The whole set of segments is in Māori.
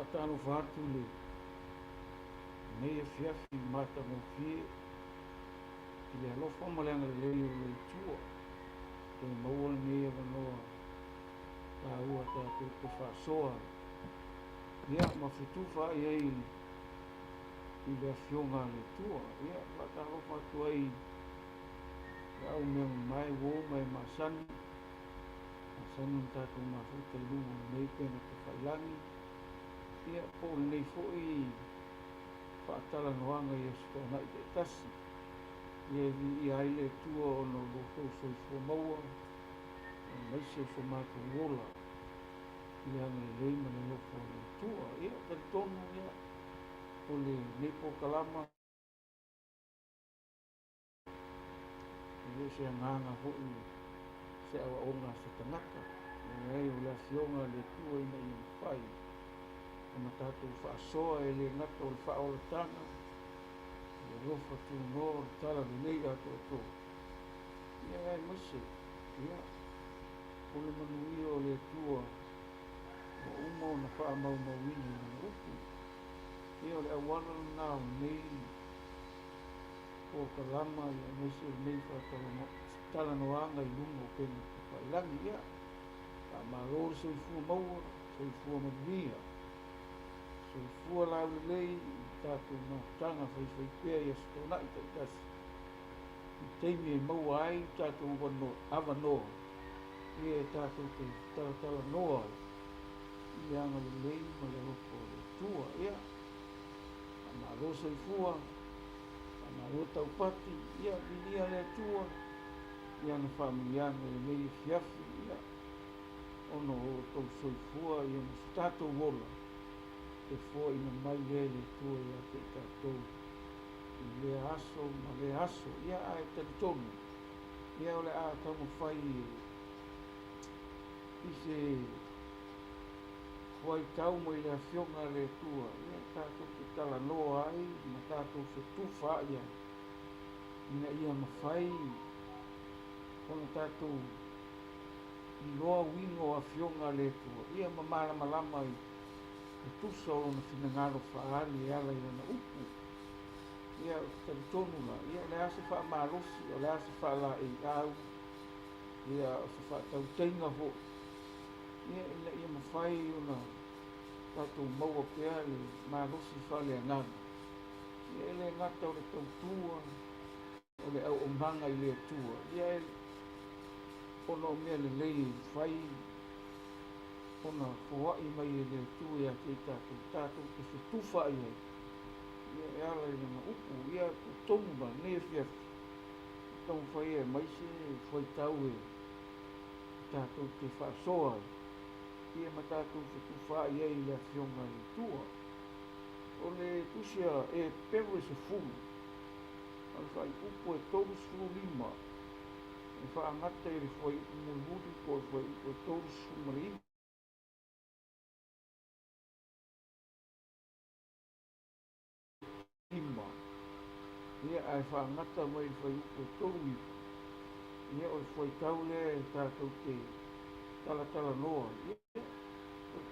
whaatano whātu le nei e whiawhi mata mo whie ki le alofa malenga le leo le tua te maua nei e wanoa ka ua tātou te whaasoa ia ma whituwha i ei i le whionga le tua ia whaatalofa tu ai au mea mai wō mai masani masani tātou mafuta i lungu nei pena te whailangi ia po nei fōi whaatala noanga i asto nai te tasi ia i aile tua o no loko soi fō maua mai se fō mātou wola ia ngai leima na loko le tua ia tatono ia o le nepo kalama ia se nganga hoi se awa onga se tangata ei o le fionga le tua ina i whai o na tātou whaasoa e le ngata o le whaolatanga le rofa tu no o tala le nei ato ato ia ngai mase ia o le manuia o le tua o uma o na wha mau mawini na upu ia o le awana nao nei o kalama ia mese nei whaatala noanga i lungo pena whailangi ia ka maroro soifua maua soifua manuia soifua lau lei tātou mautanga whaiwhaipea i asitona i taitasi i teimi e maua ai tātou awanoa ia e tātou te talatala noa i anga lei ma le roko le tua ia ka maroro soifua na o tau pati ia vilia le tua ia na familiana le mei fiafi ia ono o tau soifua ia na stato wola e fo ina mai le tua ia te tātou i le aso ma le aso ia ai talitonu ia ole a tamo fai i se huai tau mo i le afionga le tua ia tātou te tala noa ai ma tātou se tufa ia ina ia mawhai kono tātou i loa wino afionga le tua ia mamara malama i tusa o na whinangaro whaali e ala i na upu ia talitonu la ia le ase wha marosi o le ase wha la e au ia wha tau teinga ho ia ina ia mawhai o na tātou maua pēa le marosi whale angana. Ia le ngata o le tau tua, o le au omhanga i le tua. Ia e ono mea le lei whai, ona whaai mai e le tua ia te tātou te whetuwha i ai. Ia e ala i nga upu, ia te tonga, ne whiafi. Tau whai e maise, whai tau e tātou te whaasoa ai. Ia matatu se fa ia i le fionga i tua o le tusia e pewe se fulu al fai upo e toru sulu lima e fa angata i foi mulmudi ko foi e toru sulu lima ia ai fa angata mai foi upo e toru ia o foi taule tātou te tala noa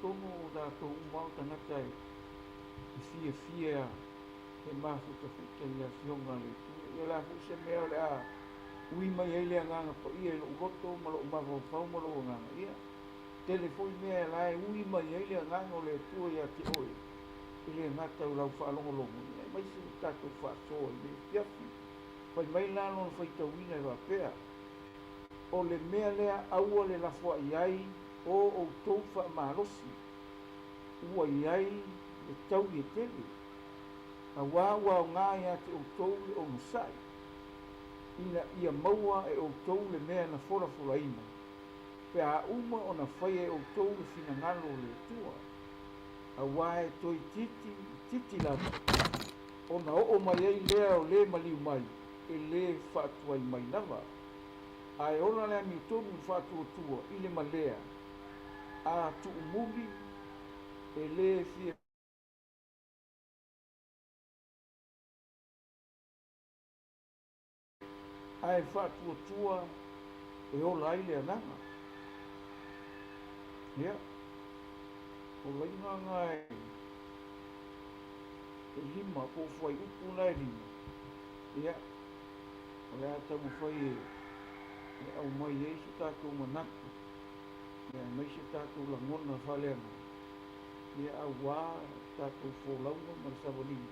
tono da to umau tangata e fia e mafu ka futa i a fionga le ia la fu se mea le a ui mai ele nganga po ia lo goto ma lo mavo fau ma lo nganga ia telefoni mea la e ui mai ele nganga le tua ia te oi ile ngata u lau fa longo longo ia mai se tato fa so i le fiafi fai mai la non fai tawina i wapea o le mea lea aua le lafua i ai o tou wha marosi ua i ai le tau i tele a wāua o ngā ia te o tou le o musai ina ia maua e o tou le mea na fora ina pe a uma o na whai e o tou le fina ngalo le tua a wā e toi titi lama o na o mai ei lea o le maliu mai e le whaatua i mai lava ai ona le mi tonu whaatua tua i le malea a tu umumi e le fia ai whaatua tua e o lai le ananga ia o lai ngai lima ko foi upu na lima ia o le ata mo foi e au mai e se tātou manatu ia mai se tātou langona whalenga ia au wā tātou wholaunga ma sawanini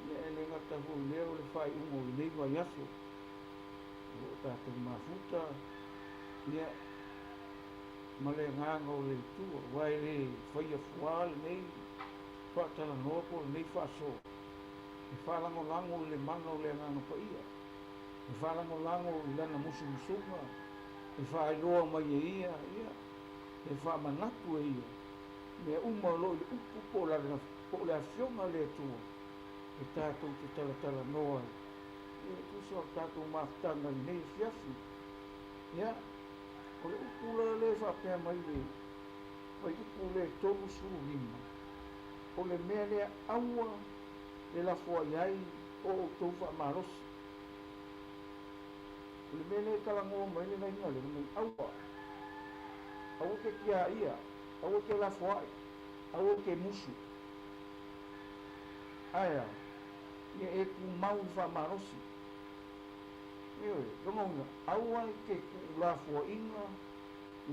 ia e le ngata hu leo le whai ungo i nei mai aso o tātou mafuta ia ma le nganga o le tua wai le whaia fuale nei whaatala noa po nei whaaso e whalango lango le manga o le nganga pa ia e whalango lango i lana musu musunga e whaailoa mai e ia e whaamanatu e ia mea lo i upu po le awhionga le tua e tātou te talatala noa e tuso tātou maftanga i nei fiafi ia o le upu le whapea mai le wai upu le tolu suru lima o le mea lea aua le la fua iai o tau whaamarosi o le mea le kalangoa mai le nainga le mai aua aua ke kia ia aua ke la fua aua ke musu aia ia e ku mau whaamarosi rongonga aua ke ku la fua inga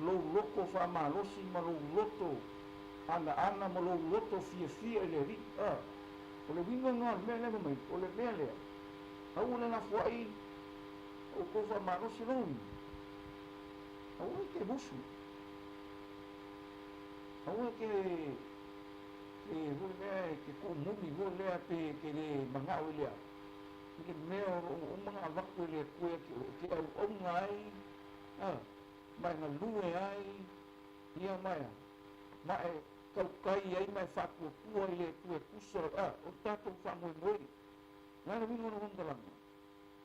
lou loko whaamarosi ma lou loto ana ma lou loto fia le ri o le winga ngā mea lema mai o le mea lea au le na fuai o ko whaamarosi rongi au ke busu au ke hule ke ko mumi hule ke le mangau lea ke mea o mga waku le kue ke au ngai mai ngā lue ai ia mai mai kaukai ai mai whakupua i le kue kuso o tātou whamoi ngāra wingo na wandalanga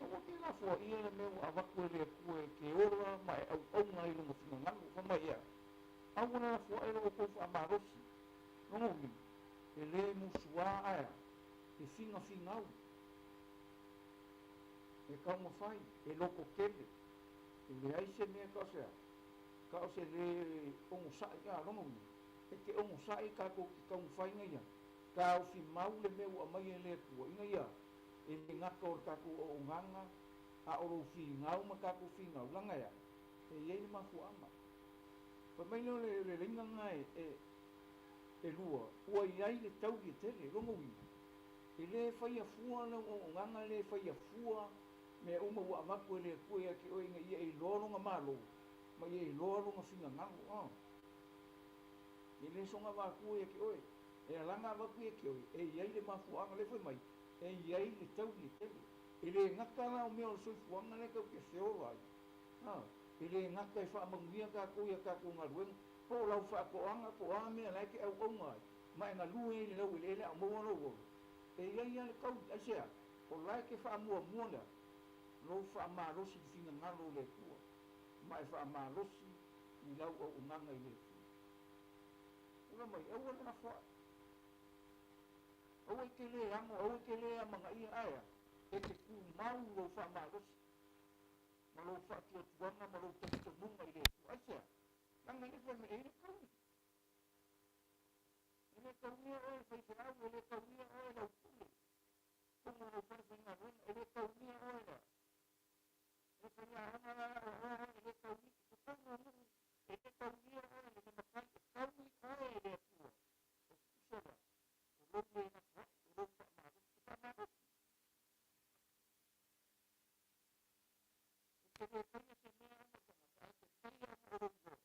o ke la fua ia le meu a waku le kue ke ora mai au ngai lunga whina ngangu whamai ia au na la fua ia o kou whaamarosi nongomi e le musua aia e whinga au e kaunga whai e loko kele e le aise mea kaose le ongo sai ka rongomi e ke ongo sai ka ko ki kaunga whai ngai ia ka au fi mau le meu a mai e le kua inga ia e le ngaka o kako o nganga a oro fi ngau ma kako fi ngau langa ia e iei le mafu ama pa mai leo le ringa ngai e lua ua iai le tau ki tele rongomi e le whaia fua na o nganga le whaia fua me uma ua amaku e le kua ki o inga ia e loronga malo ma ia e loronga whinga ngangu e le songa waku e ki oe e alanga waku e ki oe e iai le mafuanga le whai mai e iai le tau ki tele e le ngaka la o mea o soi fuanga le kau ke whioro ai e le ngaka e whaamanguia kako ia kako ngā ruenga po lau whaakoanga po a mea lai ke au ngai mai ngā lue le lau ele au maua no e iai ale kau asea o lai ke whaamua lea lo whaamarosi ki whinga ngalo le kua mai whaamarosi i lau o unanga i le kua ula mai au ana wha au e ke le ango au e ke le amanga ia aia e te ku mau lo whaamarosi ma lo whaatua tuanga ma lo takitabunga i le kua asea nanga ni whame e le kaui e le kaunia oe whaitau e le kaunia oe lau kule como lo whaiwhinga runa e le kaunia oe la e whaia hanga la e le kaui ki tonu nungu e le kaunia oe le makai e kaui oe e le atua o kusara o lomu e na kwa o lomu whaamarosi e te le kaia te mea ama tanga te kaia ama o lomu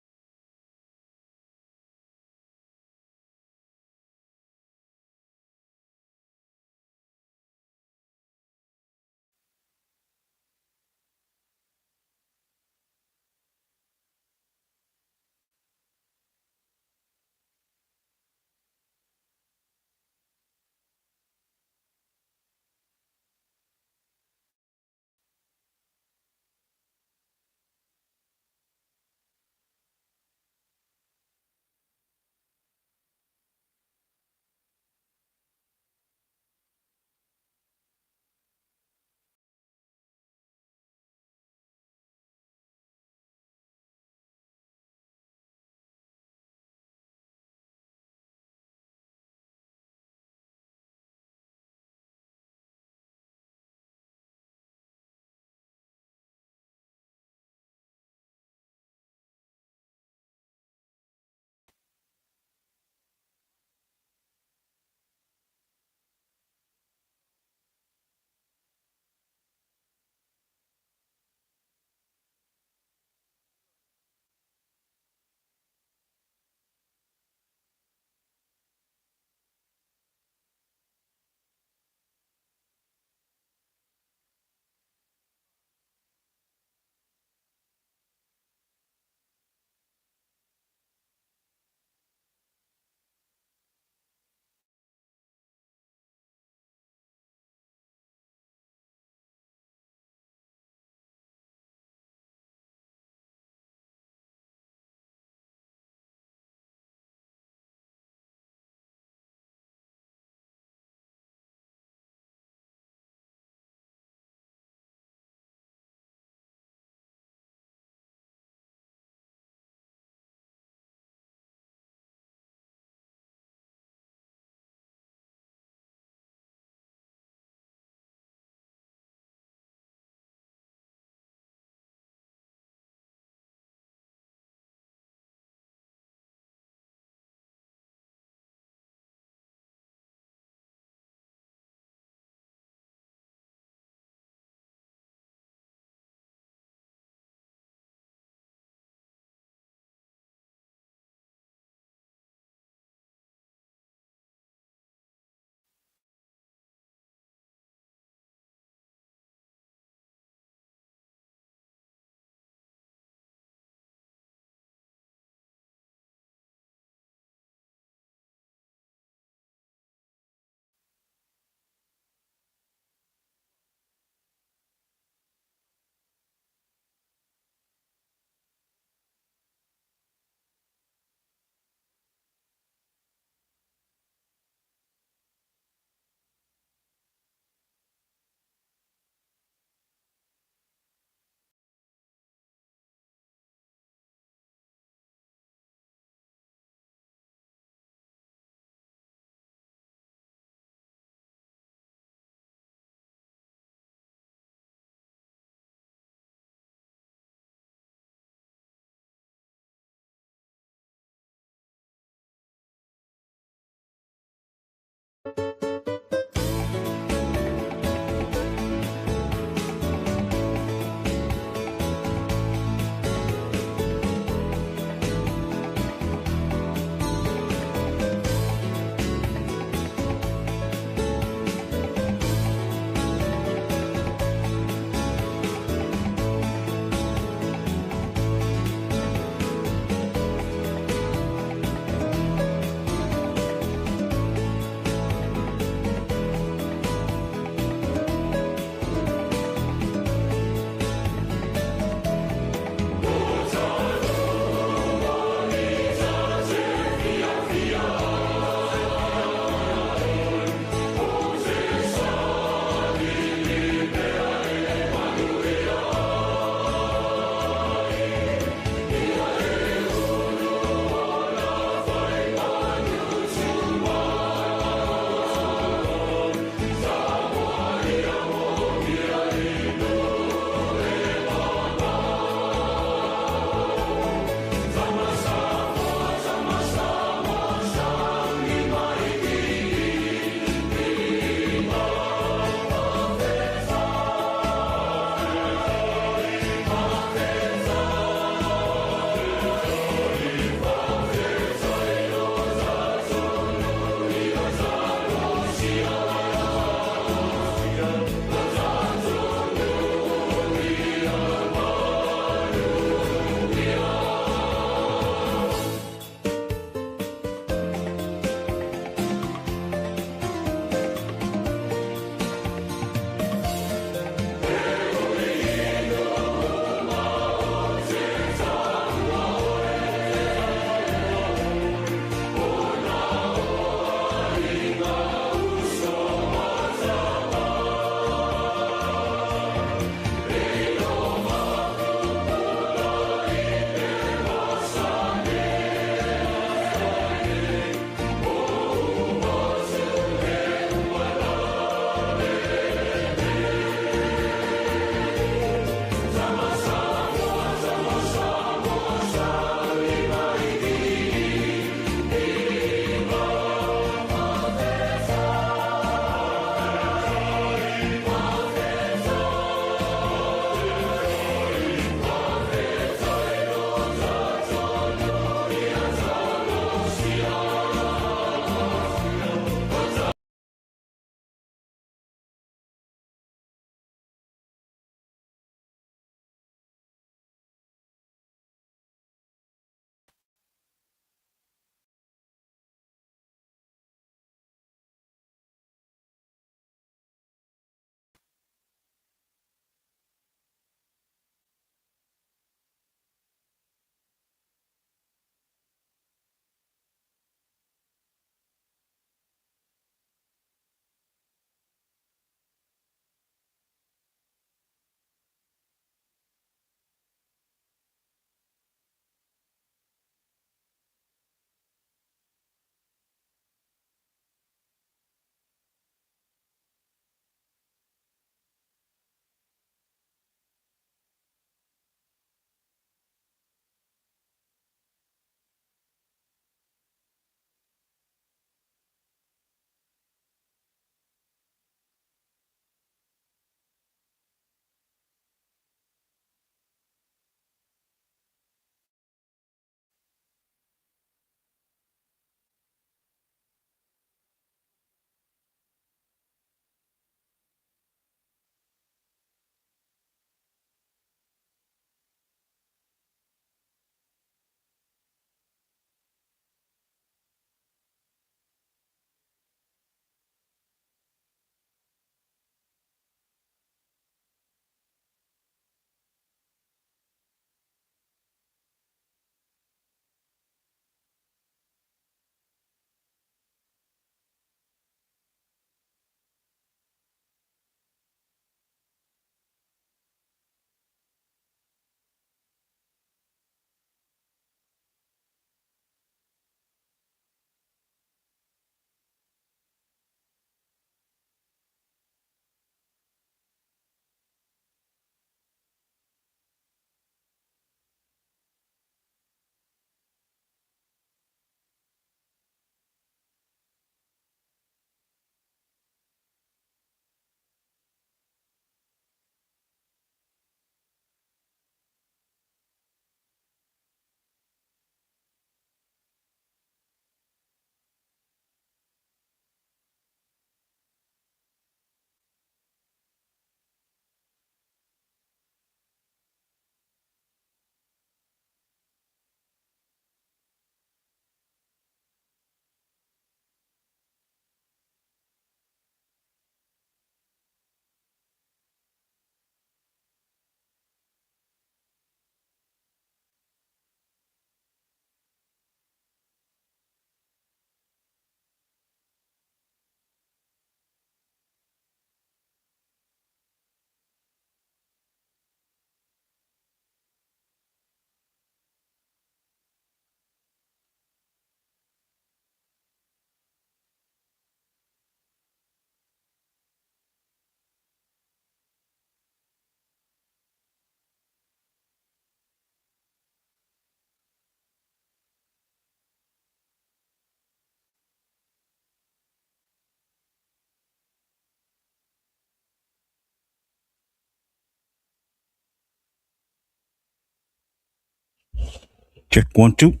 Check 1, 2.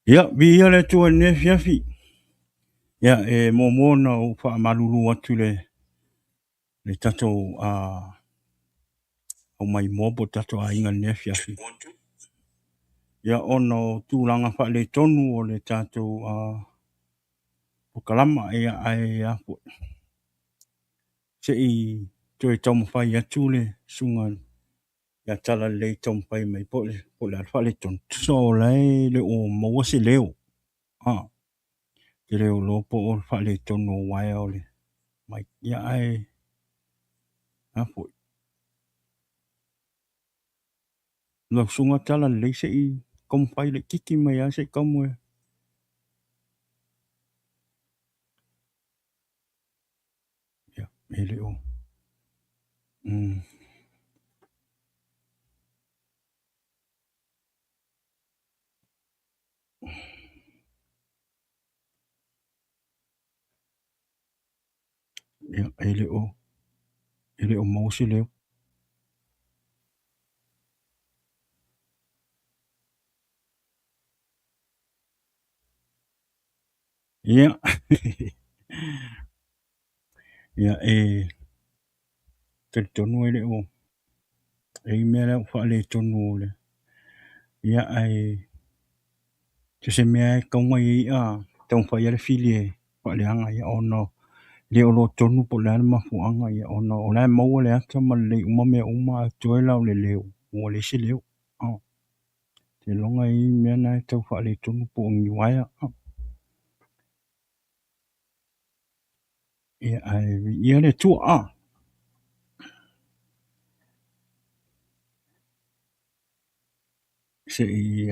Ia, vi le tua ne fiafi. Ia, mo na o wha malulu atu le tato o mai mobo tato a inga ne fiafi. Ia, ono tūlanga wha le tonu o le tato o kalama ia ai apo. Se i toi tomu whai atu le sunga ia tala le tomu whai mai po le alfa le tonu. So le o maua se leo. Te leo lopo o wha le tonu o wae o le. Mai ia ai apo. Lo sunga tala le se i kom whai le kiki mai a se komu e. Ia, e leo. Ia, e leo. E leo mau se leo. Ia. Ia, te tonu e leo. E mea leo wha le tonu o le. Ia, te se mea e kaunga i tau whai ale fili e wha le anga ia ono. Leo lo tonu po le ana mafuanga ia ono. O lai maua le ata ma le umamea uma atoe lau le leo. Ua le se leo. Te longa i mea na e tau wha le tonu po ngi waia. Ia le tua se i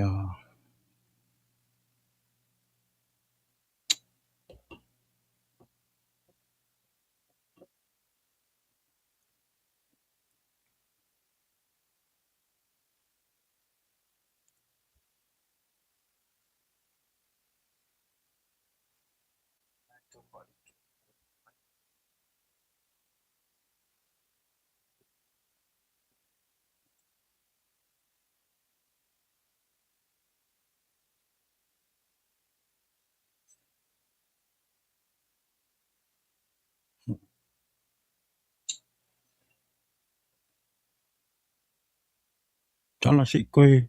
tala se koe.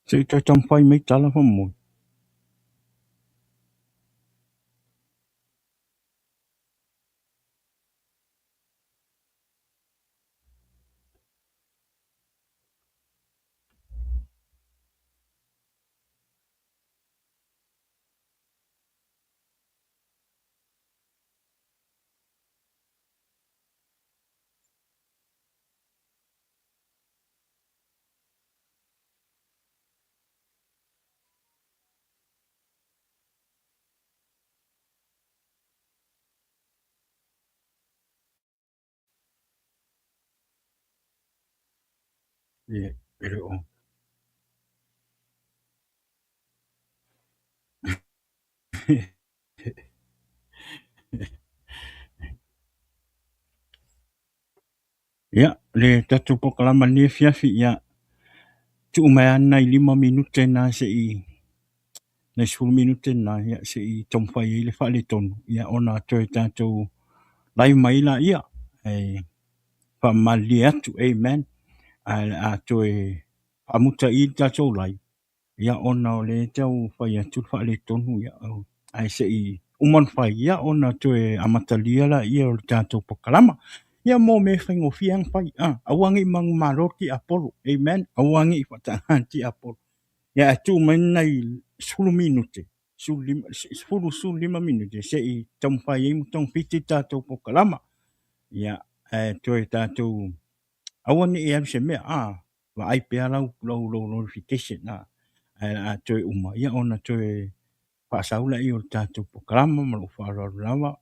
Se i tai tamwhai mei tala wha mo. Ia, e leo. Ia, le tatu po kalama ni fiafi ia. Tu umea na i 5 minute na se i. Na 10 minute na ia se i tamwhai i le wha le tonu. Ia ona atoe tātou lai maila ia. Wha mali atu, amen. Atoe amuta i tātou lai. Ia ona o le tau whai atu wha le tonu ia. Ai se i uman whai ia ona atoe amatalia la ia o le tātou po kalama. Ia mo me whaingo fiang whai. Awangi mang maroti apolo. Amen. Awangi i whatanganti apolo. Ia atu mainai 10 minute. 10 minute. Se i tamwhai i mutong piti tātou po kalama. Ia toe tātou awangi i am se mea. Wa ai pea lau notification. Toe uma. Ia ona toe whaasaula i o tātou pokalama ma lo whaarau lawa.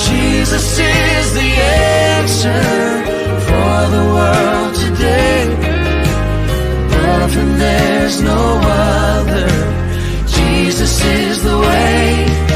Jesus is the answer for the world today. Above him there's no other. Jesus is the way.